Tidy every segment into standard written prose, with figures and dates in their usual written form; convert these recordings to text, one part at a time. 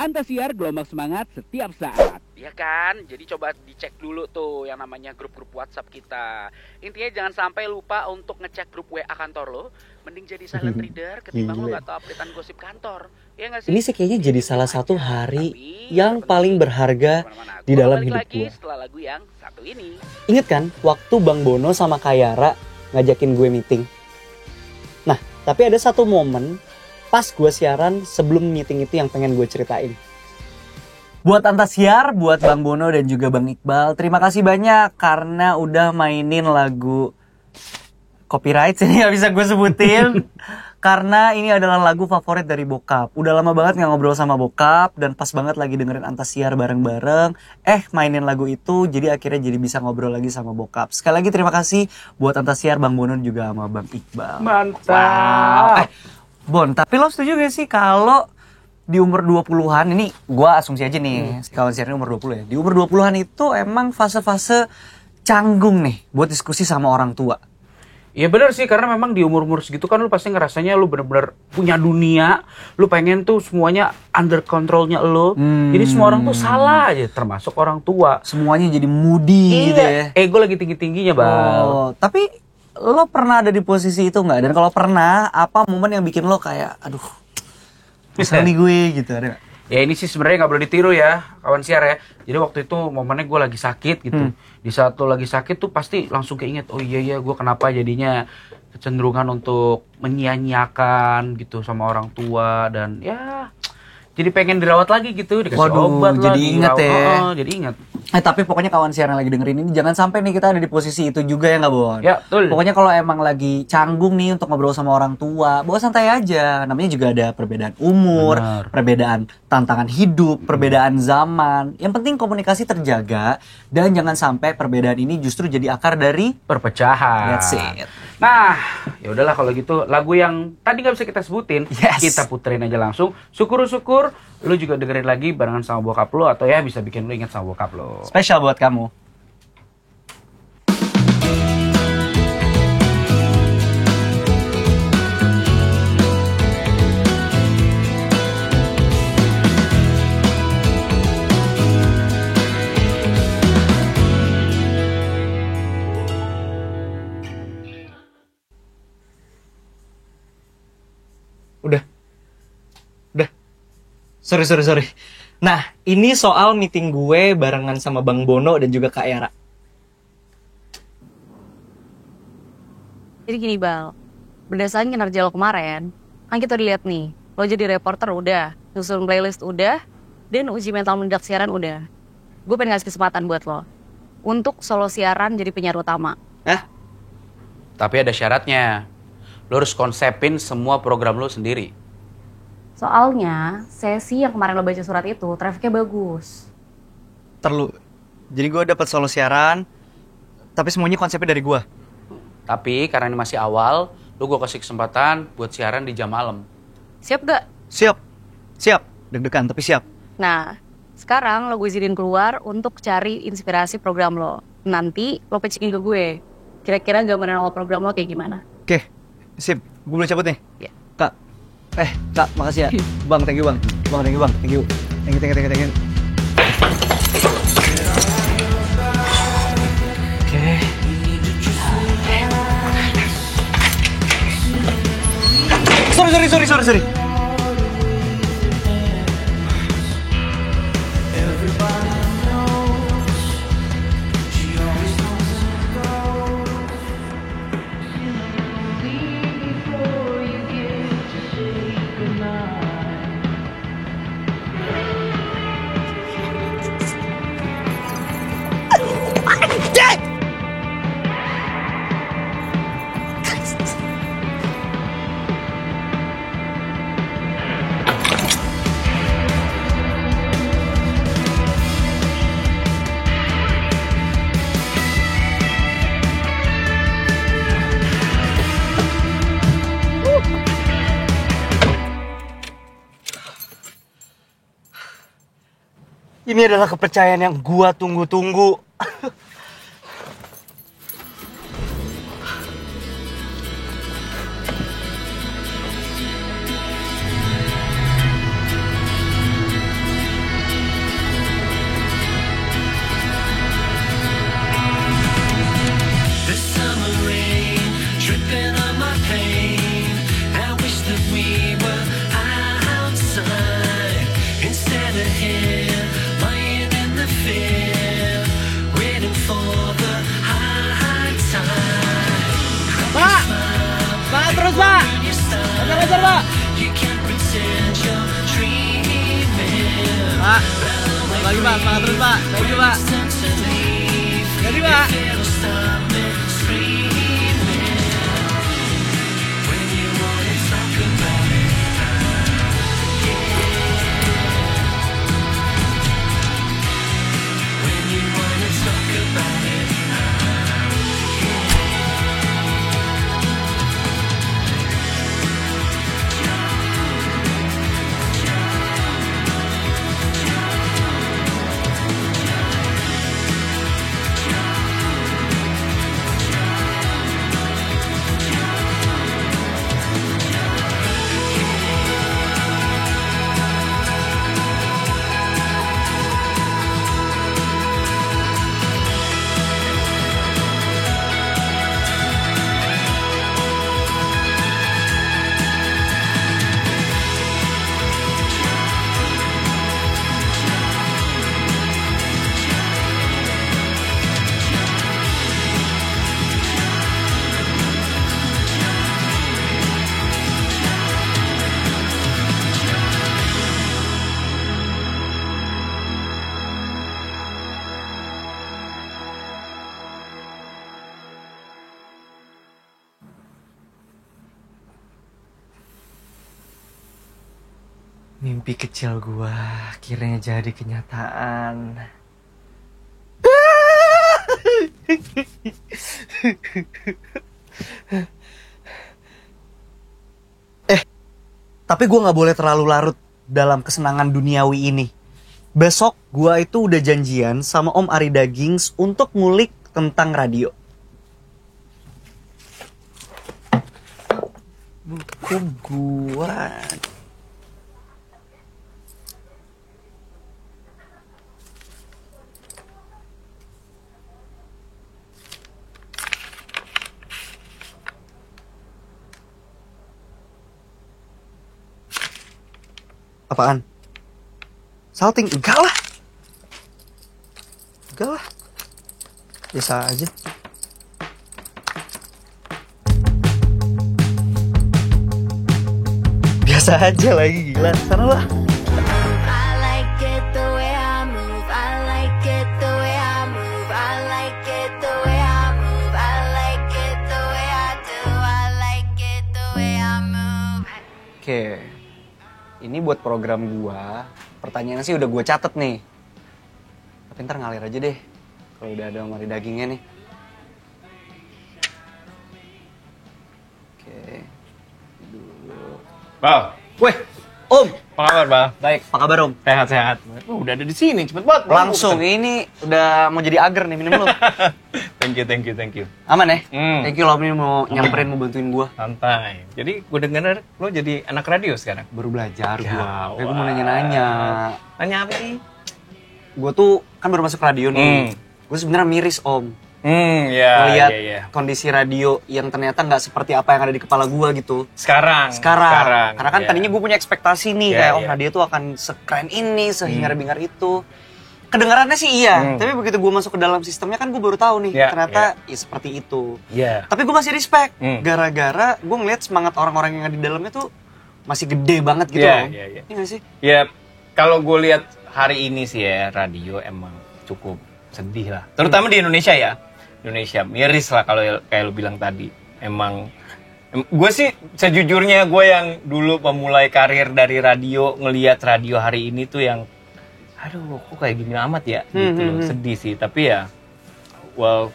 Antasiar gelombang semangat setiap saat. Iya kan, jadi coba dicek dulu tuh yang namanya grup-grup WhatsApp kita. Intinya jangan sampai lupa untuk ngecek grup WA kantor lo. Mending jadi silent reader ketimbang lo gak tau updatean gosip kantor. Iya gak sih? Ini sih kayaknya jadi salah satu hari yang paling berharga di dalam hidup gue. Setelah lagu yang satu ini. Ingat kan waktu Bang Bono sama Kayara ngajakin gue meeting? Nah, tapi ada satu momen pas gue siaran sebelum meeting itu yang pengen gue ceritain. Buat Antasiar, buat Bang Bono dan juga Bang Iqbal, terima kasih banyak karena udah mainin lagu copyright sini gak bisa gue sebutin. Karena ini adalah lagu favorit dari bokap. Udah lama banget gak ngobrol sama bokap dan pas banget lagi dengerin Antasiar bareng-bareng. Mainin lagu itu jadi akhirnya jadi bisa ngobrol lagi sama bokap. Sekali lagi terima kasih buat Antasiar, Bang Bono juga sama Bang Iqbal. Mantap. Wow. Bon, tapi lo setuju gak sih kalau di umur 20-an, ini gue asumsi aja nih, kawan siaran umur 20 ya. Di umur 20-an itu emang fase-fase canggung nih buat diskusi sama orang tua. Iya benar sih, karena memang di umur-umur segitu kan lu pasti ngerasanya lu bener-bener punya dunia. Lu pengen tuh semuanya under controlnya lu. Jadi semua orang tuh salah aja, termasuk orang tua. Semuanya jadi moody gitu ya. Ego lagi tinggi-tingginya, Bang. Oh, tapi lo pernah ada di posisi itu nggak? Dan kalau pernah, apa momen yang bikin lo kayak, aduh, kesel nih gue gitu, ada gak? Ya ini sih sebenarnya nggak boleh ditiru ya, kawan siar ya. Jadi waktu itu momennya gue lagi sakit gitu. Di saat lo lagi sakit tuh pasti langsung keinget, oh iya gue kenapa jadinya kecenderungan untuk menyia-nyiakan gitu sama orang tua. Dan ya jadi pengen dirawat lagi gitu, dikasih obat jadi lagi. Inget ya. Jadi inget. Tapi pokoknya kawan siaran lagi dengerin ini, jangan sampai nih kita ada di posisi itu juga ya nggak, Bon? Ya, betul. Pokoknya kalau emang lagi canggung nih untuk ngobrol sama orang tua, bawa santai aja. Namanya juga ada perbedaan umur, perbedaan tantangan hidup, perbedaan zaman. Yang penting komunikasi terjaga dan jangan sampai perbedaan ini justru jadi akar dari perpecahan. That's it. Nah, ya udahlah kalau gitu, lagu yang tadi nggak bisa kita sebutin, kita puterin aja langsung. Syukur-syukur lu juga dengerin lagi barengan sama bokap lu, atau ya bisa bikin lu ingat sama bokap lu. Spesial buat kamu. Udah. Sorry. Nah, ini soal meeting gue barengan sama Bang Bono dan juga Kak Yara. Jadi gini, Bal. Berdasarkan kinerja lo kemarin, kan kita udah lihat nih, lo jadi reporter udah, nyusun playlist udah, dan uji mental mendak siaran udah. Gue pengen ngasih kesempatan buat lo untuk solo siaran jadi penyiar utama. Tapi ada syaratnya. Lo harus konsepin semua program lo sendiri. Soalnya, sesi yang kemarin lo baca surat itu, trafficnya bagus. Jadi gue dapat solo siaran, tapi semuanya konsepnya dari gue. Tapi karena ini masih awal, lo gue kasih kesempatan buat siaran di jam malam. Siap gak? Siap. Deg-degan, tapi siap. Nah, sekarang lo gue izinin keluar untuk cari inspirasi program lo. Nanti lo pitching ke gue. Kira-kira gambaran awal program lo kayak gimana? Oke, sip. Gue boleh cabut nih? Iya. Kak, makasih ya. Bang, thank you, Bang. Thank you. Oke. Sorry. Ini adalah kepercayaan yang gua tunggu-tunggu. ngejar, Pak. Pak, lagi Pak, semangat terus Pak. Thank you Pak. Jadi Pak. Mimpi kecil gua akhirnya jadi kenyataan. Tapi gua nggak boleh terlalu larut dalam kesenangan duniawi ini. Besok gua itu udah janjian sama Om Ari Dagings untuk ngulik tentang radio. Buku gua. Apaan? Salting? Enggak lah. Enggak lah. Biasa aja. Biasa aja lagi, gila. Sana lah. I like it the way I move. I like it the way I move. I like it the way I move. I like it the way I do. I like it the way I move. Oke. Ini buat program gua. Pertanyaannya sih udah gua catet nih. Tapi ntar ngalir aja deh. Kalau udah ada mari dagingnya nih. Oke. Dulu. Bal, Weh, Om. apa kabar, Bal? Baik, apa kabar Om? Sehat-sehat. Udah ada di sini, cepet banget. Bal. Langsung, ini udah mau jadi agar nih, minum lu. Thank you. Aman ya? Hmm. Thank you lo, ini mau nyamperin, mau bantuin gua. Santai. Jadi gue denger lo jadi anak radio sekarang. Baru belajar gua. Gawat. Kayak gua mau nanya-nanya. Nanya apa sih? Gua tuh kan baru masuk radio nih. Hmm. Gua sebenarnya miris Om. Ya, Ngeliat ya. kondisi radio yang ternyata nggak seperti apa yang ada di kepala gua gitu. Sekarang. Karena kan ya. tadinya gue punya ekspektasi nih Iya, kayak iya. radio tuh akan sekeren ini, sehingar-bingar itu. Kedengarannya sih iya, tapi begitu gue masuk ke dalam sistemnya kan gue baru tahu nih Iya, ternyata ya seperti itu. Iya. Tapi gue masih respect, Hmm. gara-gara gue ngeliat semangat orang-orang yang ada di dalamnya tuh masih gede banget gitu Iya, loh. iya, iya. Iya nggak sih? Ya, kalau gue lihat hari ini sih ya, radio emang cukup sedih lah. Terutama di Indonesia ya. Indonesia miris lah kalau kayak lu bilang tadi. Gue sih sejujurnya gue yang dulu memulai karir dari radio, ngelihat radio hari ini tuh yang aduh kok kayak gini amat ya gitu loh. Sedih sih, tapi ya well,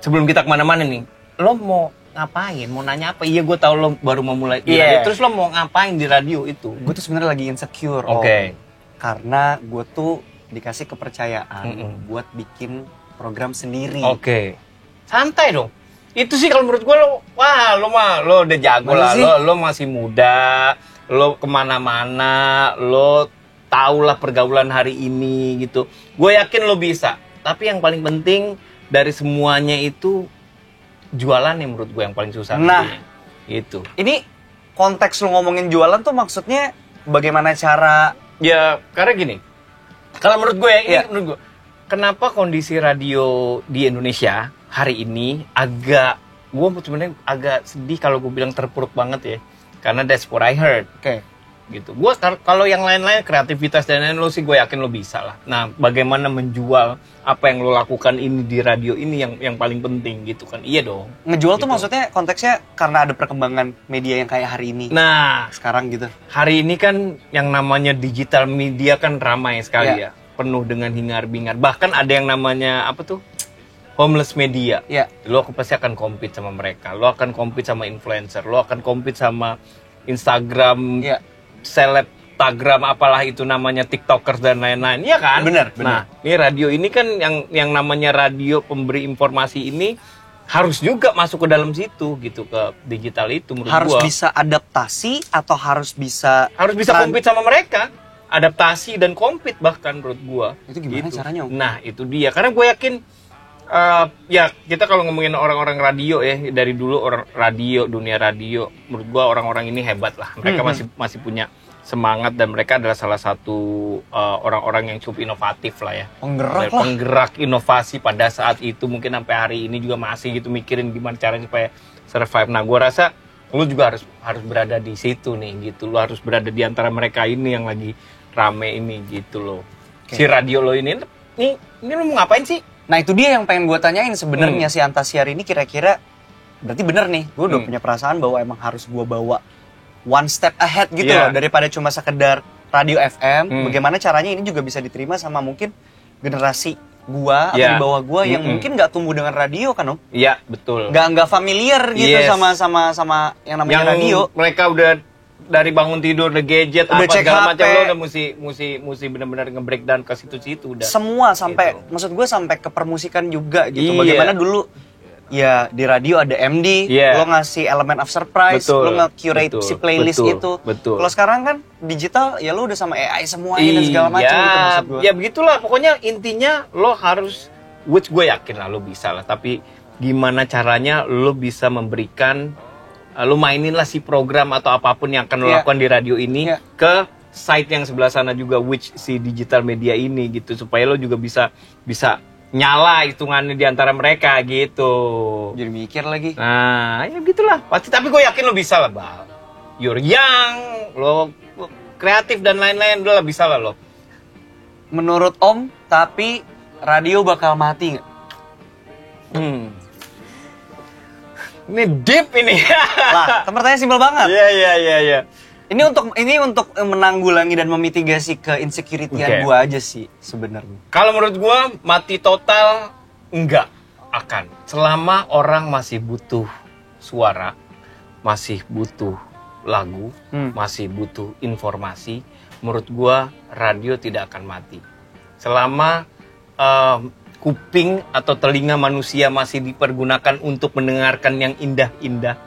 sebelum kita kemana-mana nih, lo mau ngapain, mau nanya apa? Iya gue tahu lo baru mau mulai di radio, terus lo mau ngapain di radio itu? Gue tuh sebenarnya lagi insecure. Oke. Karena gue tuh dikasih kepercayaan buat bikin program sendiri. Oke. Santai dong. Itu sih kalau menurut gue lo, wah lo mah lo udah jago Masa lah. sih? Lo masih muda, lo kemana-mana, lo tau lah pergaulan hari ini gitu. Gue yakin lo bisa. Tapi yang paling penting dari semuanya itu jualan yang menurut gue yang paling susah. Nah. nantinya. Itu. Ini konteks lu ngomongin jualan tuh maksudnya bagaimana cara? Ya karena gini. Kalau menurut gue, Iya. menurut gue, kenapa kondisi radio di Indonesia hari ini gue sebenarnya agak sedih kalau gue bilang terpuruk banget ya. Karena that's what I heard. Oke. Gitu. Gua kalau yang lain-lain kreativitas dan lain-lain lo sih gue yakin lo bisa lah. Nah, bagaimana menjual apa yang lo lakukan ini di radio ini yang paling penting gitu kan. Iya dong. Ngejual tuh Gitu. maksudnya konteksnya karena ada perkembangan media yang kayak hari ini. Nah, Sekarang gitu. hari ini kan yang namanya digital media kan ramai sekali ya. Penuh dengan hingar-bingar. Bahkan ada yang namanya apa tuh? Homeless media. Iya. Lo pasti akan compete sama mereka. Lo akan compete sama influencer. Lo akan compete sama Instagram, Iya. selebtagram, apalah itu namanya, TikTokers dan lain-lain. Iya kan? Bener. Nah, ini radio ini kan yang namanya radio pemberi informasi ini harus juga masuk ke dalam situ gitu, ke digital itu menurut Harus gua. bisa adaptasi atau harus bisa Compete sama mereka. Adaptasi dan compete bahkan menurut gua. Itu gimana caranya, Om? Nah, itu dia. Karena gue yakin ya kita kalau ngomongin orang-orang radio ya, dari dulu orang radio, dunia radio, menurut gua orang-orang ini hebat lah. Mereka masih punya semangat dan mereka adalah salah satu orang-orang yang cukup inovatif lah ya. Penggerak inovasi pada saat itu, mungkin sampai hari ini juga masih gitu mikirin gimana caranya supaya survive. Nah, gua rasa lu juga harus berada di situ nih gitu. Lu harus berada di antara mereka ini yang lagi rame ini gitu loh. Si radio lo ini lu mau ngapain sih? Nah itu dia yang pengen gue tanyain sebenarnya si Antasiar ini kira-kira berarti bener nih, gue udah punya perasaan bahwa emang harus gue bawa one step ahead gitu loh, daripada cuma sekedar radio FM. Bagaimana caranya ini juga bisa diterima sama mungkin generasi gue atau di bawah gue yang mungkin nggak tumbuh dengan radio kan, Om? Iya, betul. Nggak familiar gitu sama yang namanya radio. Mereka udah dari bangun tidur, the gadget, Udah apa cek segala HP. macam, lo udah mesti benar-benar nge-breakdown ke situ-situ udah. Semua sampai, Gitu. maksud gue sampai ke permusikan juga gitu. Iya. Bagaimana dulu ya di radio ada MD, Iya. lo ngasih element of surprise, Betul, lo nge-curate betul, si playlist betul, itu. betul. Kalau sekarang kan digital ya lo udah sama AI semuanya dan segala macam gitu maksud gue. Ya begitulah, pokoknya intinya lo harus, which gue yakin lah lo bisa lah, tapi gimana caranya lo bisa memberikan, lo mainin lah si program atau apapun yang akan lo lakukan di radio ini ke site yang sebelah sana juga, which si digital media ini gitu, supaya lo juga bisa nyala hitungannya di antara mereka gitu. Jadi mikir lagi. Nah, ya gitulah. Pasti, tapi gue yakin lo bisa lah, Bal. You're young, lo kreatif dan lain-lain, udah lah bisa lah lo. Menurut Om, tapi radio bakal mati nggak? Ini deep ini. Lah, pertanyaan simpel banget. Iya. Ini untuk menanggulangi dan memitigasi ke insecurity-an gue aja sih sebenarnya. Kalau menurut gue mati total enggak akan. Selama orang masih butuh suara, masih butuh lagu, masih butuh informasi, menurut gue radio tidak akan mati. Selama kuping atau telinga manusia masih dipergunakan untuk mendengarkan yang indah-indah,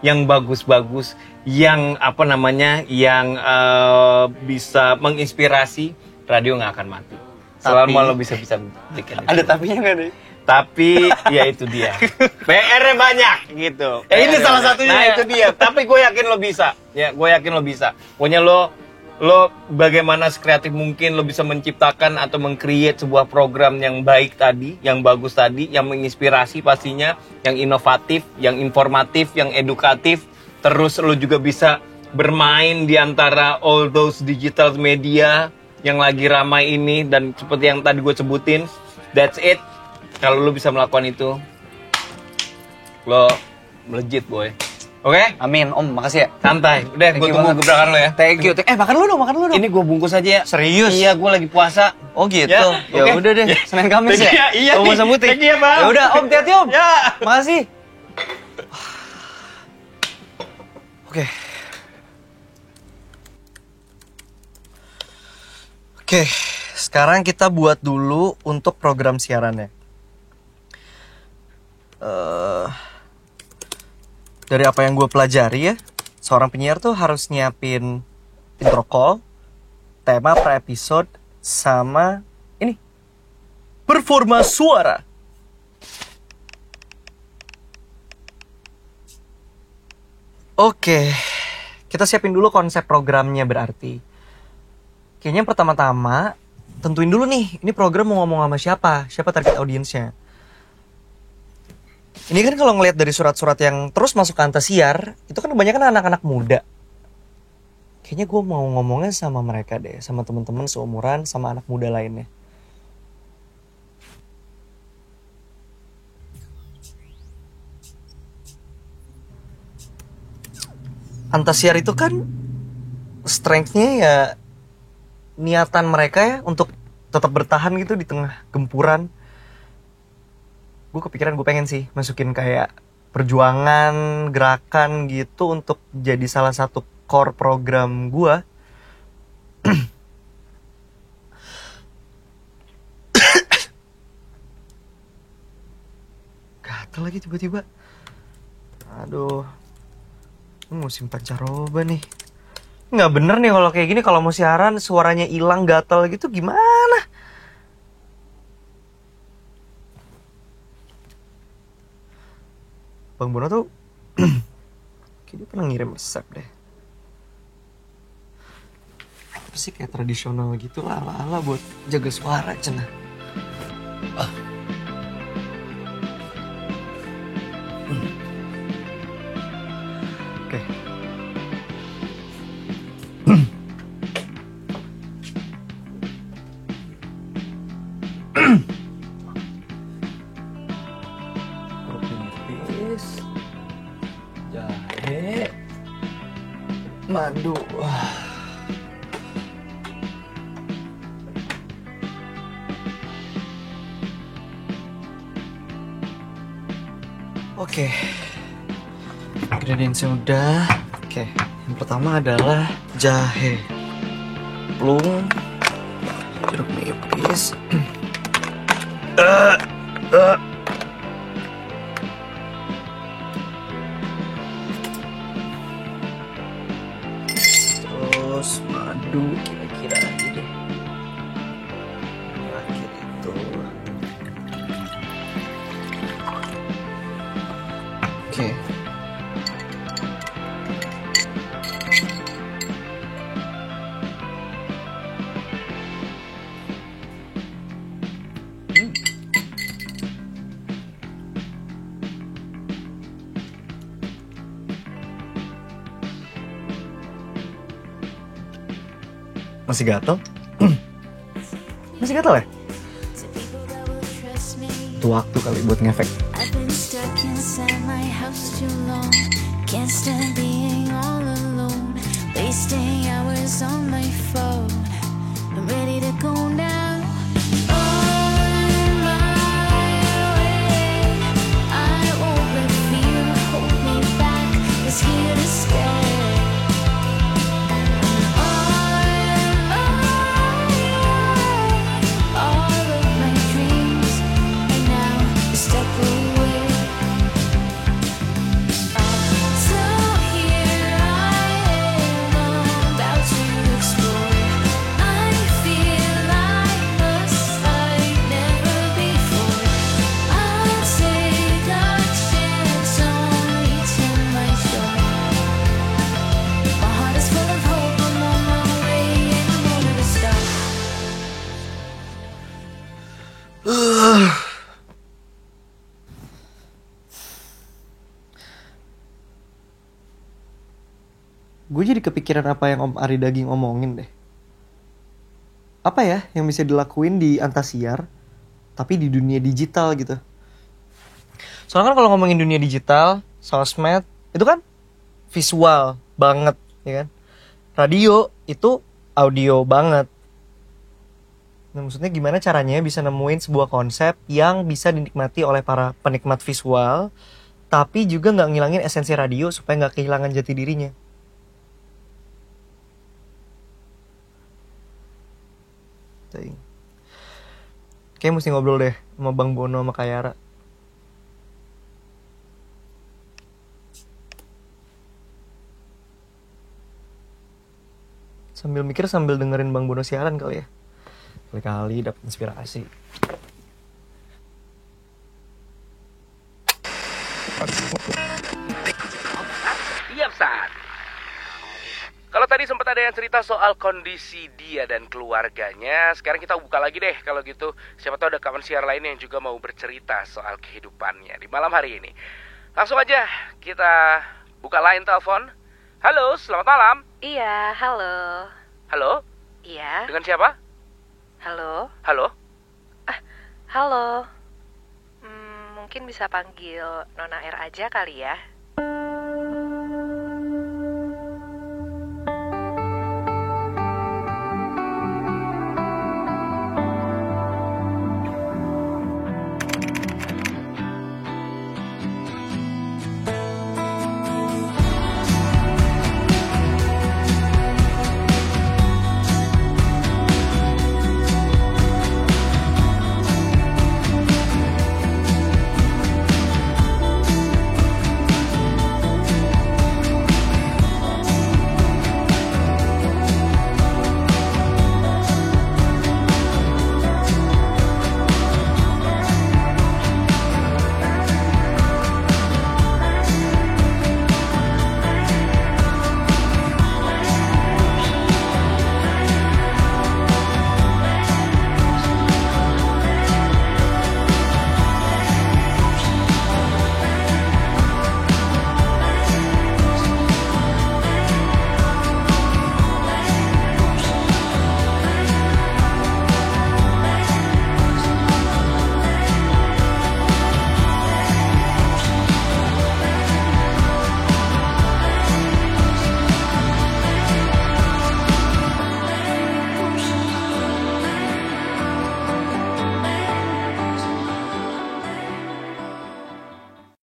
yang bagus-bagus, yang yang bisa menginspirasi, radio nggak akan mati. Selama lo bisa bikin itu. Ada tapinya nggak deh? Tapi ya itu dia, PR-nya banyak gitu. Ini salah satunya. Nah itu dia. Tapi gue yakin lo bisa. Ya, gue yakin lo bisa. Pokoknya lo bagaimana sekreatif mungkin lo bisa menciptakan atau meng-create sebuah program yang baik tadi, yang bagus tadi, yang menginspirasi pastinya, yang inovatif, yang informatif, yang edukatif. Terus lo juga bisa bermain di antara all those digital media yang lagi ramai ini, dan seperti yang tadi gue sebutin, that's it. Kalau lo bisa melakukan itu, lo melejit, boy. Oke? Amin, Om, makasih ya. Santai. Udah, gue tunggu gebrakan lo ya. Thank you. Makan lu dong. Ini gue bungkus aja ya. Serius? Iya, gue lagi puasa. Oh gitu. Ya, Ya, oke. udah deh. Senin Kamis ya. Iya. Om Masa Putih. Thank you ya, Bang. Ya udah, Om, hati-hati, Om. Ya. Makasih. Oke, sekarang kita buat dulu untuk program siarannya. Dari apa yang gue pelajari ya, seorang penyiar tuh harus nyiapin intro call, tema per episode, sama ini, performa suara. Oke, kita siapin dulu konsep programnya berarti. Kayaknya yang pertama-tama tentuin dulu nih, ini program mau ngomong sama siapa target audiensnya. Ini kan kalau ngelihat dari surat-surat yang terus masuk ke Antasiar, itu kan kebanyakan anak-anak muda. kayaknya gue mau ngomongnya sama mereka deh, sama teman-teman seumuran, sama anak muda lainnya. Antasiar itu kan strength-nya ya niatan mereka ya untuk tetap bertahan gitu di tengah gempuran. Gue kepikiran gue pengen sih masukin kayak perjuangan, gerakan gitu untuk jadi salah satu core program gue. Gatel lagi tiba-tiba. Aduh, ini musim pancaroba nih. Nggak bener nih kalau kayak gini, kalau mau siaran suaranya hilang gatel gitu gimana? Bang Bono tuh kayak dia pernah ngirim resep deh. Apa sih kayak tradisional gitu lah, ala-ala buat jaga suara cenah. Oke. Kopi nipis, jahe, madu. Oke, ingredientsnya udah. Oke, yang pertama adalah jahe, plung, jeruk nipis, terus madu kira-kira aja deh. Terakhir itu. Oke. Masih gatel? Masih gatel ya? Itu waktu kali buat ngefek. I've been stuck inside my house too long. Can't stand being all alone. Wasting hours on my phone. I'm ready to go now. On my way. I won't let fear hold me back. It's here to stay. On my way. All of my dreams are now a step away. So here I am, about to explore. I feel I must like never before. I'll take a chance on reaching my shore. My heart is full of hope, I'm on my way, and I'm ready to start. Gue jadi kepikiran apa yang Om Ari Daging omongin deh. Apa ya yang bisa dilakuin di Antasiar, tapi di dunia digital gitu. Soalnya kan kalau ngomongin dunia digital, sosmed, itu kan visual banget, ya kan. Radio itu audio banget. Nah, maksudnya gimana caranya bisa nemuin sebuah konsep yang bisa dinikmati oleh para penikmat visual, tapi juga nggak ngilangin esensi radio supaya nggak kehilangan jati dirinya. Kayaknya mesti ngobrol deh sama Bang Bono sama Kayara. Sambil mikir sambil dengerin Bang Bono siaran kali ya. Kali-kali dapat inspirasi. Setiap saat. Kalau tadi sempat ada yang cerita soal kondisi dia dan keluarganya, sekarang kita buka lagi deh kalau gitu. Siapa tahu ada kawan siar lain yang juga mau bercerita soal kehidupannya di malam hari ini. Langsung aja kita buka line telepon. Halo, selamat malam. Iya, halo. Halo, Iya, dengan siapa? halo. Halo? Halo. Mungkin bisa panggil Nona R aja kali ya.